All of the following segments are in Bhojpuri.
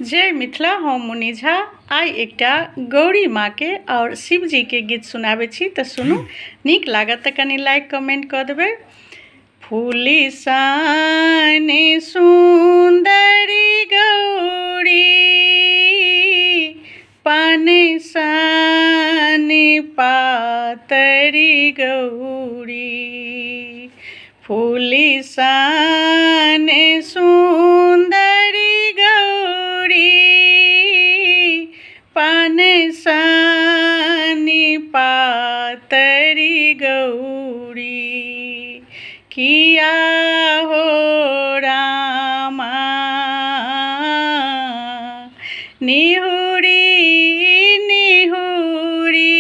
जय मिथिला। हम मुनि झा आई एकटा गौरी माँ के और शिव जी के गीत सुनाबै छी, तऽ सुनू। नीक लागत तऽ कनि लाइक कमेंट कऽ देबै। फूली साने सुंदरी गौरी, पाने साने पातरी गौरी। फूली साने सुंदरी गौरी, पाने सानी पातरी गौरी। किया हो रामा निहुरी निहुरी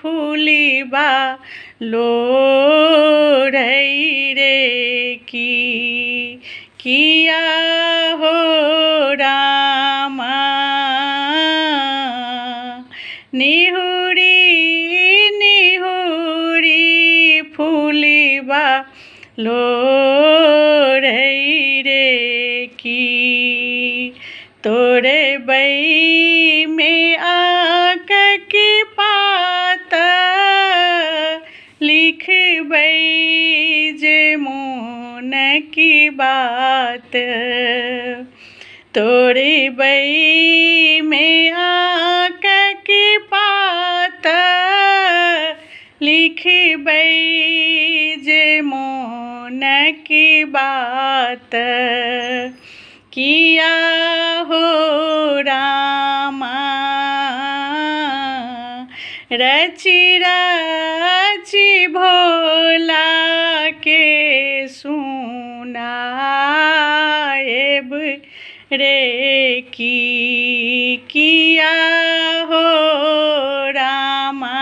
फूली बा लोढ़ई रे की। किया हो रामा निहुरी निहुरी फूली बा लोढ़ई रे की। तोरे बई में आक की पात लिखबै जे मोन की बात। तोरे बई में आक की पात लिखबै जे मोन की बात। किया हो रामा रची रची भोला के सुनाएब रे की। किया हो रामा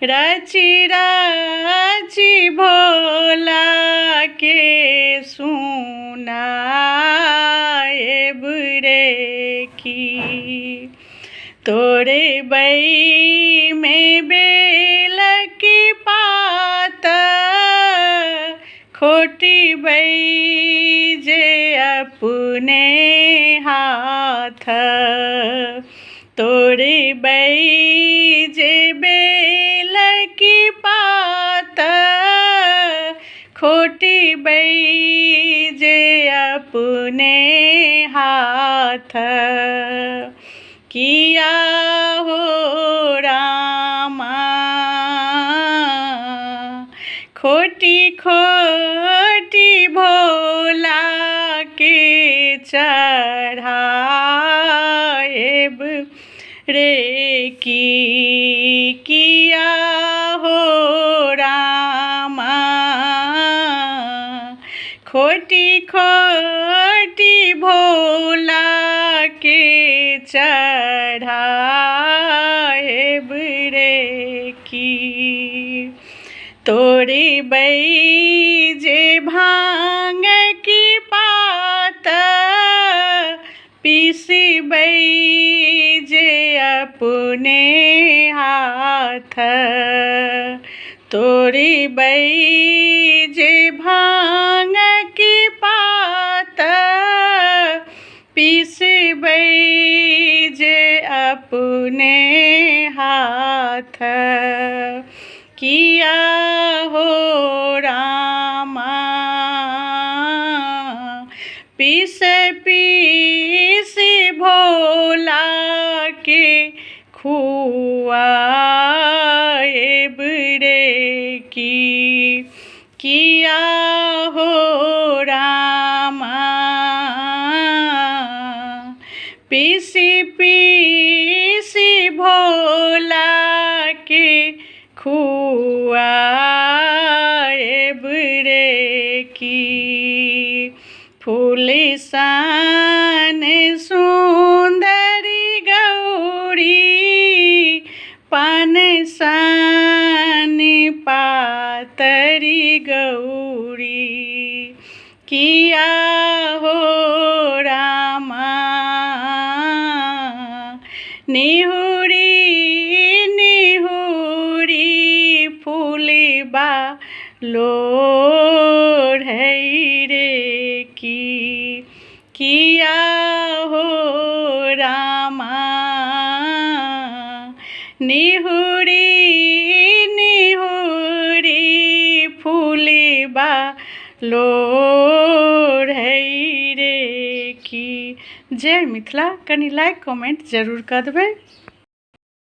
रची रची भोला के सुनाएब रे की। तोरे बई में बेल की पात खोटी बई जे अपने हाथ। तोरे बई जे बेल की पात खोटी बई जे अपने हाथ। किया हो रामा खोटी खोटी भोला के चढ़ाएब रे की। किया हो रामा खोटी खोटी भोला के चढ़ाएब रे की। तोरे बई जे भांग की पात पीसबै जे अपने हाथ। तोरे बई जे भांग की पात पीसबै जे अपने हाथ। किया हो रामा पीस पीस भोला के खुआएब रे की। किया हो रामा पीसी पीसी भोला के खुआएब रे की। फूली सान सुंदरी गौरी, पान सान पातरी गौरी। किया हो रामा निहुरी निहुरी फूली बा लोढ़ई रे की। किया हो रामा निहुरी निहुरी फूलिबा लोढ़ रे की। जय मिथिला। कनि लाइक कमेंट जरूर कऽ देबै।